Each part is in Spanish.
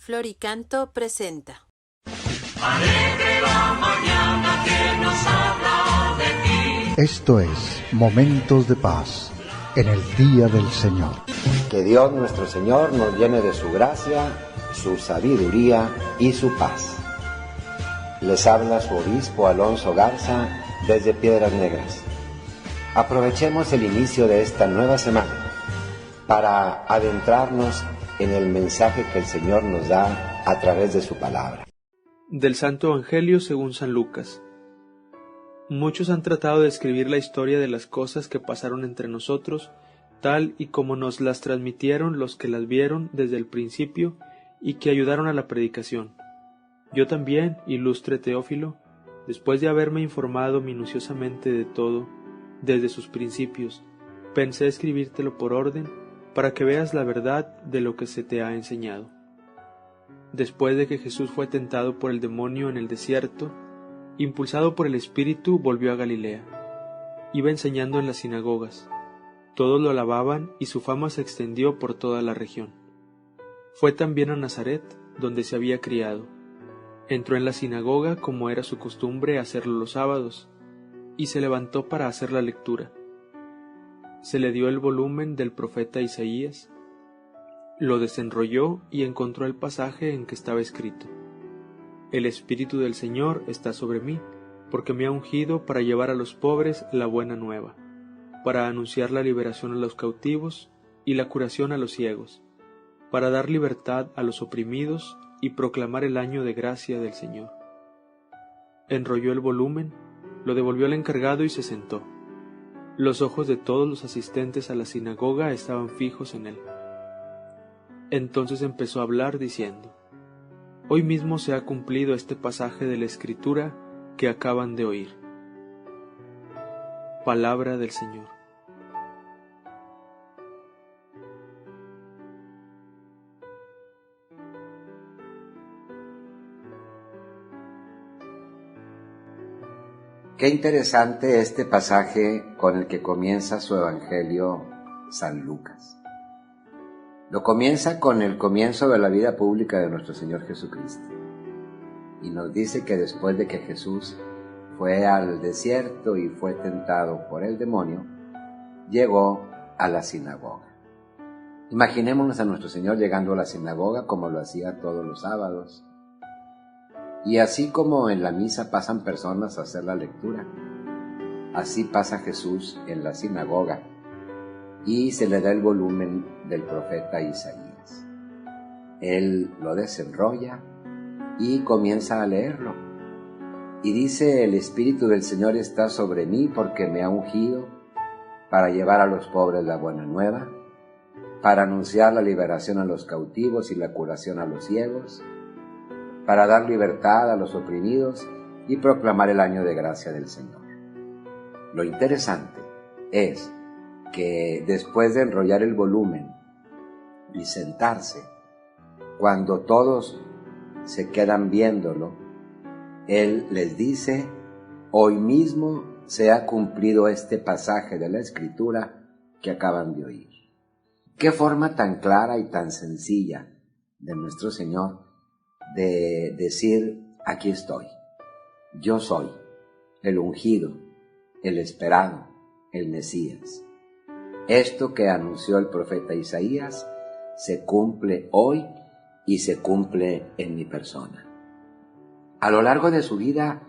Floricanto presenta. Alegre la mañana que nos habla de ti. Esto es Momentos de Paz en el Día del Señor. Que Dios nuestro Señor nos llene de su gracia, su sabiduría y su paz. Les habla su obispo Alonso Garza desde Piedras Negras. Aprovechemos el inicio de esta nueva semana para adentrarnos en el mensaje que el Señor nos da a través de su palabra. Del Santo Evangelio según San Lucas. Muchos han tratado de escribir la historia de las cosas que pasaron entre nosotros, tal y como nos las transmitieron los que las vieron desde el principio y que ayudaron a la predicación. Yo también, ilustre Teófilo, después de haberme informado minuciosamente de todo, desde sus principios, pensé escribírtelo por orden, para que veas la verdad de lo que se te ha enseñado. Después de que Jesús fue tentado por el demonio en el desierto, impulsado por el Espíritu, volvió a Galilea. Iba enseñando en las sinagogas. Todos lo alababan y su fama se extendió por toda la región. Fue también a Nazaret, donde se había criado. Entró en la sinagoga, como era su costumbre hacerlo los sábados, y se levantó para hacer la lectura. Se le dio el volumen del profeta Isaías, lo desenrolló y encontró el pasaje en que estaba escrito: El Espíritu del Señor está sobre mí, porque me ha ungido para llevar a los pobres la buena nueva, para anunciar la liberación a los cautivos y la curación a los ciegos, para dar libertad a los oprimidos y proclamar el año de gracia del Señor. Enrolló el volumen, lo devolvió al encargado y se sentó. Los ojos de todos los asistentes a la sinagoga estaban fijos en él. Entonces empezó a hablar diciendo: Hoy mismo se ha cumplido este pasaje de la Escritura que acaban de oír. Palabra del Señor. Qué interesante este pasaje con el que comienza su Evangelio San Lucas. Lo comienza con el comienzo de la vida pública de nuestro Señor Jesucristo. Y nos dice que después de que Jesús fue al desierto y fue tentado por el demonio, llegó a la sinagoga. Imaginémonos a nuestro Señor llegando a la sinagoga como lo hacía todos los sábados. Y así como en la misa pasan personas a hacer la lectura, así pasa Jesús en la sinagoga y se le da el volumen del profeta Isaías. Él lo desenrolla y comienza a leerlo. Y dice: El Espíritu del Señor está sobre mí porque me ha ungido para llevar a los pobres la buena nueva, para anunciar la liberación a los cautivos y la curación a los ciegos, para dar libertad a los oprimidos y proclamar el año de gracia del Señor. Lo interesante es que después de enrollar el volumen y sentarse, cuando todos se quedan viéndolo, Él les dice: Hoy mismo se ha cumplido este pasaje de la Escritura que acaban de oír. Qué forma tan clara y tan sencilla de nuestro Señor de decir: aquí estoy, yo soy el ungido, el esperado, el Mesías. Esto que anunció el profeta Isaías se cumple hoy y se cumple en mi persona. A lo largo de su vida,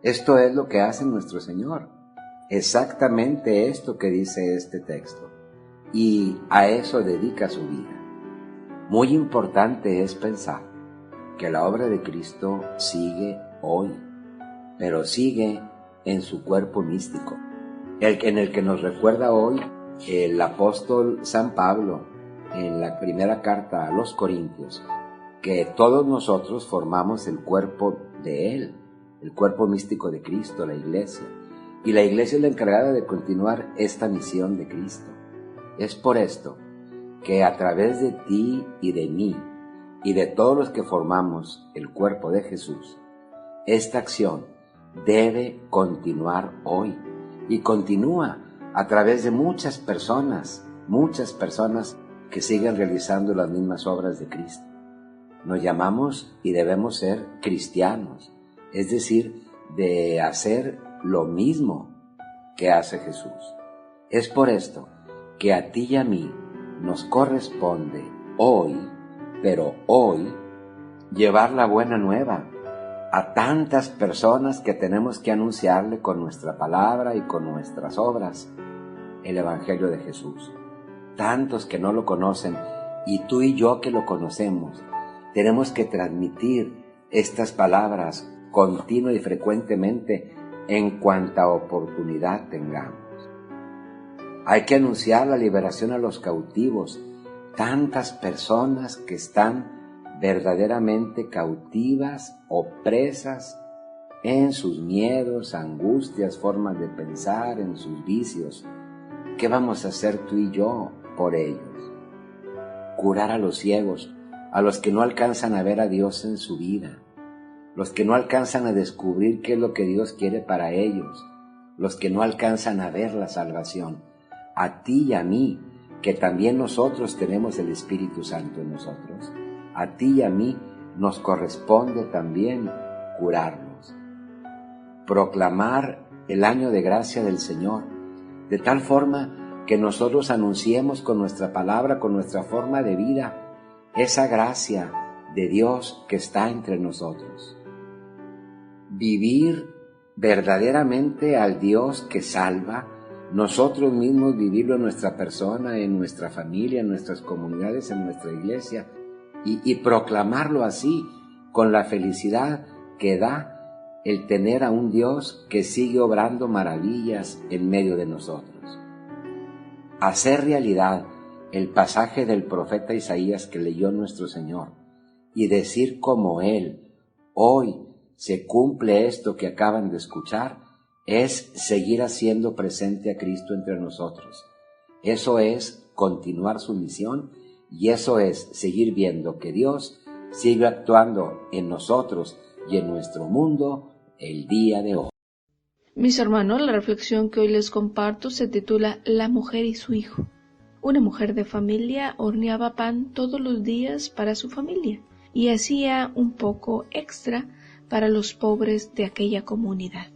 esto es lo que hace nuestro Señor, exactamente esto que dice este texto, y a eso dedica su vida. Muy importante es pensar que la obra de Cristo sigue hoy, pero sigue en su cuerpo místico, en el que nos recuerda hoy el apóstol San Pablo en la primera carta a los Corintios, que todos nosotros formamos el cuerpo de Él, el cuerpo místico de Cristo, la Iglesia, y la Iglesia es la encargada de continuar esta misión de Cristo. Es por esto que a través de ti y de mí, y de todos los que formamos el cuerpo de Jesús, esta acción debe continuar hoy y continúa a través de muchas personas que siguen realizando las mismas obras de Cristo. Nos llamamos y debemos ser cristianos, es decir, de hacer lo mismo que hace Jesús. Es por esto que a ti y a mí nos corresponde hoy, pero hoy, llevar la buena nueva a tantas personas que tenemos que anunciarle con nuestra palabra y con nuestras obras el Evangelio de Jesús. Tantos que no lo conocen, y tú y yo que lo conocemos, tenemos que transmitir estas palabras continua y frecuentemente en cuanta oportunidad tengamos. Hay que anunciar la liberación a los cautivos, tantas personas que están verdaderamente cautivas, opresas en sus miedos, angustias, formas de pensar, en sus vicios. ¿Qué vamos a hacer tú y yo por ellos? Curar a los ciegos, a los que no alcanzan a ver a Dios en su vida, los que no alcanzan a descubrir qué es lo que Dios quiere para ellos, los que no alcanzan a ver la salvación. A ti y a mí, que también nosotros tenemos el Espíritu Santo en nosotros, a ti y a mí nos corresponde también curarlos. Proclamar el año de gracia del Señor, de tal forma que nosotros anunciemos con nuestra palabra, con nuestra forma de vida, esa gracia de Dios que está entre nosotros. Vivir verdaderamente al Dios que salva, nosotros mismos vivirlo en nuestra persona, en nuestra familia, en nuestras comunidades, en nuestra iglesia, y proclamarlo así, con la felicidad que da el tener a un Dios que sigue obrando maravillas en medio de nosotros. Hacer realidad el pasaje del profeta Isaías que leyó nuestro Señor y decir como Él, hoy se cumple esto que acaban de escuchar, es seguir haciendo presente a Cristo entre nosotros. Eso es continuar su misión y eso es seguir viendo que Dios sigue actuando en nosotros y en nuestro mundo el día de hoy. Mis hermanos, la reflexión que hoy les comparto se titula La mujer y su hijo. Una mujer de familia horneaba pan todos los días para su familia y hacía un poco extra para los pobres de aquella comunidad.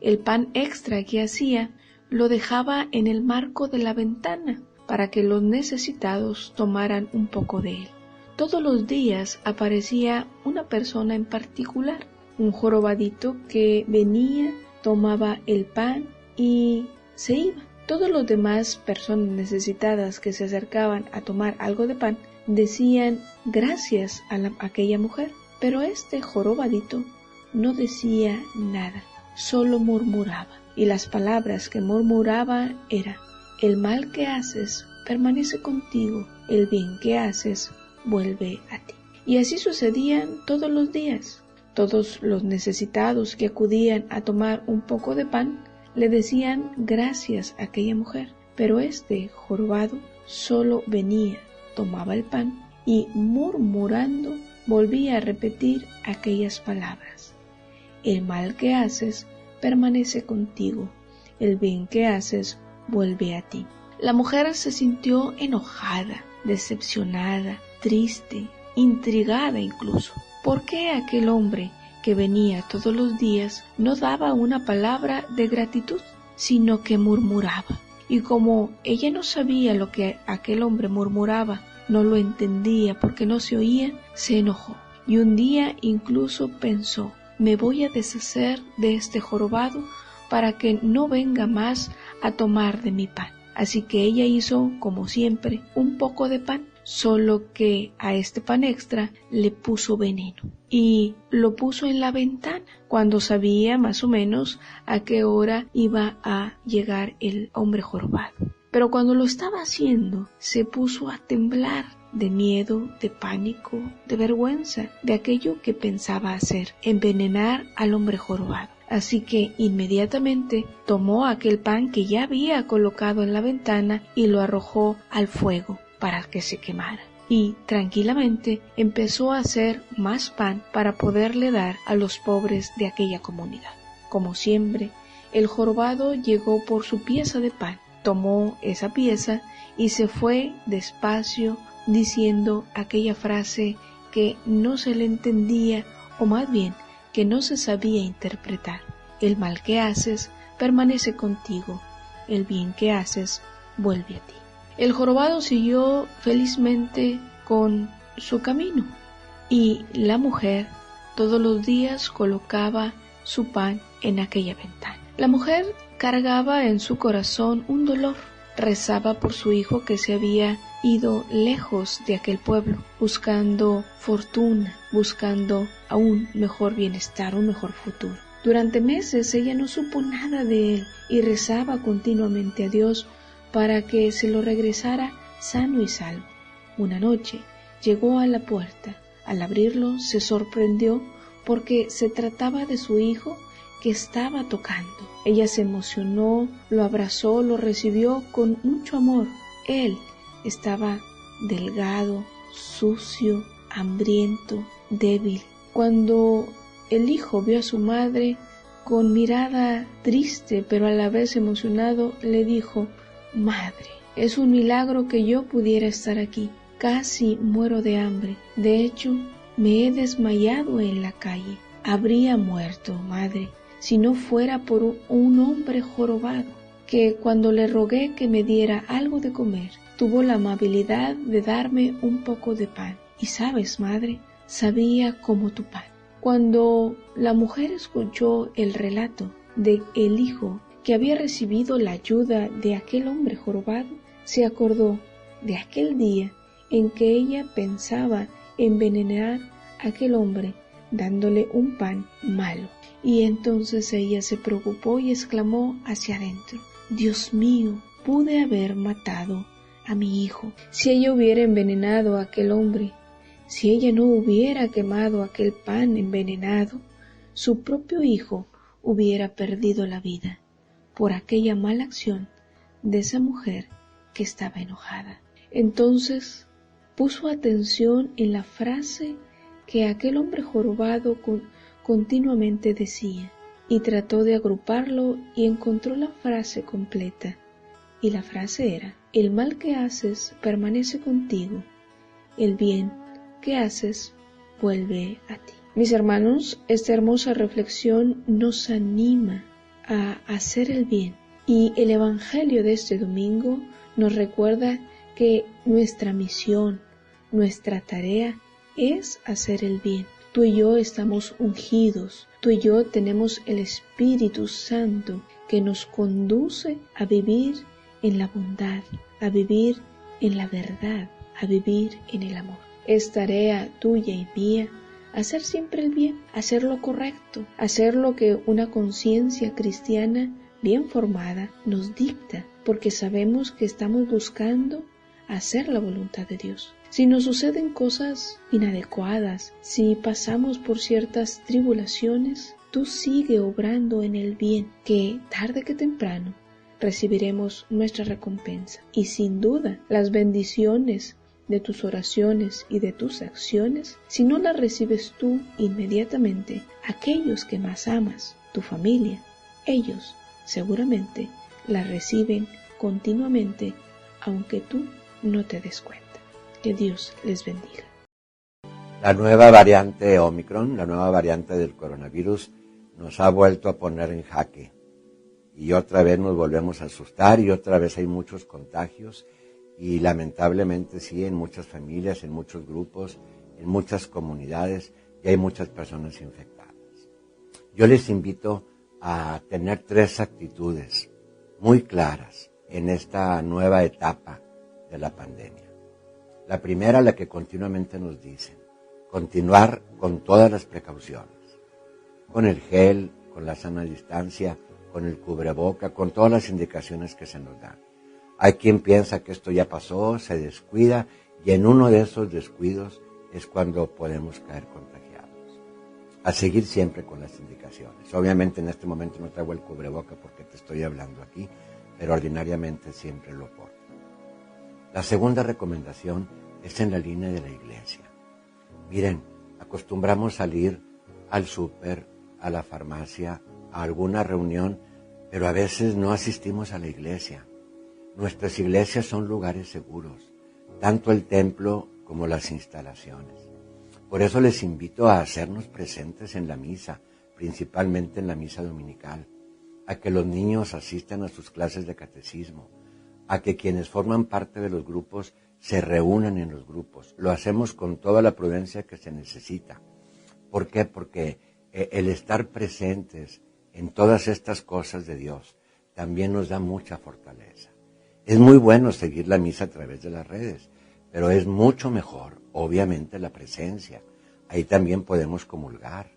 El pan extra que hacía lo dejaba en el marco de la ventana para que los necesitados tomaran un poco de él. Todos los días aparecía una persona en particular, un jorobadito que venía, tomaba el pan y se iba. Todos los demás personas necesitadas que se acercaban a tomar algo de pan decían gracias a aquella mujer, pero este jorobadito no decía nada, solo murmuraba, y las palabras que murmuraba eran: el mal que haces permanece contigo, el bien que haces vuelve a ti. Y así sucedían todos los días. Todos los necesitados que acudían a tomar un poco de pan le decían gracias a aquella mujer, pero este jorobado solo venía, tomaba el pan y murmurando volvía a repetir aquellas palabras: el mal que haces permanece contigo, el bien que haces vuelve a ti. La mujer se sintió enojada, decepcionada, triste, intrigada incluso. ¿Por qué aquel hombre que venía todos los días no daba una palabra de gratitud, sino que murmuraba? Y como ella no sabía lo que aquel hombre murmuraba, no lo entendía porque no se oía, se enojó. Y un día incluso pensó: me voy a deshacer de este jorobado para que no venga más a tomar de mi pan. Así que ella hizo, como siempre, un poco de pan, solo que a este pan extra le puso veneno y lo puso en la ventana cuando sabía más o menos a qué hora iba a llegar el hombre jorobado. Pero cuando lo estaba haciendo, se puso a temblar de miedo, de pánico, de vergüenza, de aquello que pensaba hacer, envenenar al hombre jorobado. Así que inmediatamente tomó aquel pan que ya había colocado en la ventana y lo arrojó al fuego para que se quemara. Y tranquilamente empezó a hacer más pan para poderle dar a los pobres de aquella comunidad. Como siempre, el jorobado llegó por su pieza de pan, tomó esa pieza y se fue despacio diciendo aquella frase: que no se le entendía, o más bien, que no se sabía interpretar. El mal que haces permanece contigo, el bien que haces vuelve a ti. El jorobado siguió felizmente con su camino, y la mujer todos los días colocaba su pan en aquella ventana. La mujer cargaba en su corazón un dolor, rezaba por su hijo que se había ido lejos de aquel pueblo, buscando fortuna, buscando aún mejor bienestar, un mejor futuro. Durante meses ella no supo nada de él y rezaba continuamente a Dios para que se lo regresara sano y salvo. Una noche llegó a la puerta. Al abrirlo se sorprendió porque se trataba de su hijo que estaba tocando. Ella se emocionó, lo abrazó, lo recibió con mucho amor. Él estaba delgado, sucio, hambriento, débil. Cuando el hijo vio a su madre, con mirada triste pero a la vez emocionado, le dijo: «Madre, es un milagro que yo pudiera estar aquí. Casi muero de hambre. De hecho, me he desmayado en la calle. Habría muerto, madre, si no fuera por un hombre jorobado, que cuando le rogué que me diera algo de comer, tuvo la amabilidad de darme un poco de pan. Y sabes, madre, sabía como tu pan». Cuando la mujer escuchó el relato de el hijo que había recibido la ayuda de aquel hombre jorobado, se acordó de aquel día en que ella pensaba envenenar a aquel hombre dándole un pan malo. Y entonces ella se preocupó y exclamó hacia adentro: «Dios mío, pude haber matado a mi hijo. Si ella hubiera envenenado a aquel hombre, si ella no hubiera quemado aquel pan envenenado, su propio hijo hubiera perdido la vida por aquella mala acción de esa mujer que estaba enojada». Entonces puso atención en la frase que aquel hombre jorobado continuamente decía, y trató de agruparlo y encontró la frase completa. Y la frase era: «El mal que haces permanece contigo, el bien que haces vuelve a ti». Mis hermanos, esta hermosa reflexión nos anima a hacer el bien, y el Evangelio de este domingo nos recuerda que nuestra misión, nuestra tarea es hacer el bien. Tú y yo estamos ungidos, tú y yo tenemos el Espíritu Santo que nos conduce a vivir en la bondad, a vivir en la verdad, a vivir en el amor. Es tarea tuya y mía hacer siempre el bien, hacer lo correcto, hacer lo que una conciencia cristiana bien formada nos dicta, porque sabemos que estamos buscando hacer la voluntad de Dios. Si nos suceden cosas inadecuadas, si pasamos por ciertas tribulaciones, tú sigue obrando en el bien, que tarde que temprano recibiremos nuestra recompensa. Y sin duda, las bendiciones de tus oraciones y de tus acciones, si no las recibes tú inmediatamente, aquellos que más amas, tu familia, ellos seguramente las reciben continuamente, aunque tú no te des cuenta. Que Dios les bendiga. La nueva variante Omicron, la nueva variante del coronavirus, nos ha vuelto a poner en jaque. Y otra vez nos volvemos a asustar y otra vez hay muchos contagios y lamentablemente sí, en muchas familias, en muchos grupos, en muchas comunidades, y hay muchas personas infectadas. Yo les invito a tener 3 actitudes muy claras en esta nueva etapa de la pandemia. La primera, la que continuamente nos dicen: continuar con todas las precauciones, con el gel, con la sana distancia, con el cubreboca, con todas las indicaciones que se nos dan. Hay quien piensa que esto ya pasó, se descuida, y en uno de esos descuidos es cuando podemos caer contagiados. A seguir siempre con las indicaciones. Obviamente en este momento no traigo el cubreboca porque te estoy hablando aquí, pero ordinariamente siempre lo porto. La segunda recomendación es en la línea de la iglesia. Miren, acostumbramos salir al súper, a la farmacia, a alguna reunión, pero a veces no asistimos a la iglesia. Nuestras iglesias son lugares seguros, tanto el templo como las instalaciones. Por eso les invito a hacernos presentes en la misa, principalmente en la misa dominical, a que los niños asistan a sus clases de catecismo, a que quienes forman parte de los grupos se reúnan en los grupos. Lo hacemos con toda la prudencia que se necesita. ¿Por qué? Porque el estar presentes en todas estas cosas de Dios también nos da mucha fortaleza. Es muy bueno seguir la misa a través de las redes, pero es mucho mejor, obviamente, la presencia. Ahí también podemos comulgar,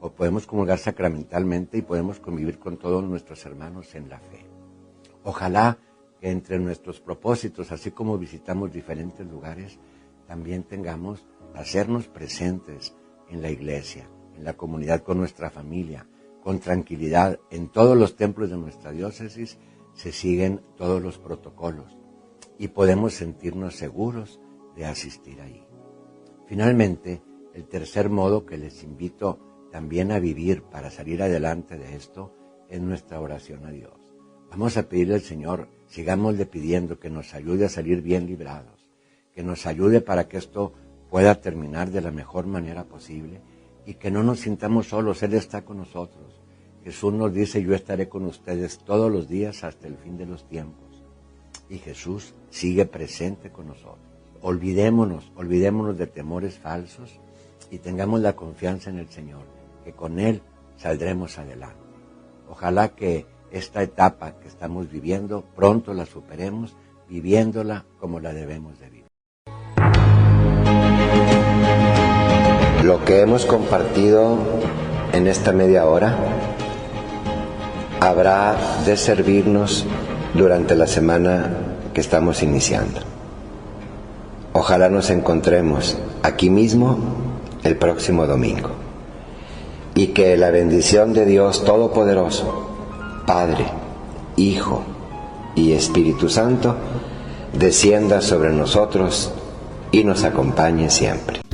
o podemos comulgar sacramentalmente y podemos convivir con todos nuestros hermanos en la fe. Ojalá que entre nuestros propósitos, así como visitamos diferentes lugares, también tengamos hacernos presentes en la iglesia, en la comunidad, con nuestra familia, con tranquilidad. En todos los templos de nuestra diócesis se siguen todos los protocolos y podemos sentirnos seguros de asistir ahí. Finalmente, el tercer modo que les invito también a vivir para salir adelante de esto es nuestra oración a Dios. Vamos a pedirle al Señor, sigámosle pidiendo que nos ayude a salir bien librados, que nos ayude para que esto pueda terminar de la mejor manera posible y que no nos sintamos solos. Él está con nosotros. Jesús nos dice: yo estaré con ustedes todos los días hasta el fin de los tiempos. Y Jesús sigue presente con nosotros. Olvidémonos de temores falsos y tengamos la confianza en el Señor, que con Él saldremos adelante. Ojalá que esta etapa que estamos viviendo pronto la superemos, viviéndola como la debemos de vivir. Lo que hemos compartido en esta media hora habrá de servirnos durante la semana que estamos iniciando. Ojalá nos encontremos aquí mismo el próximo domingo y que la bendición de Dios Todopoderoso, Padre, Hijo y Espíritu Santo, descienda sobre nosotros y nos acompañe siempre.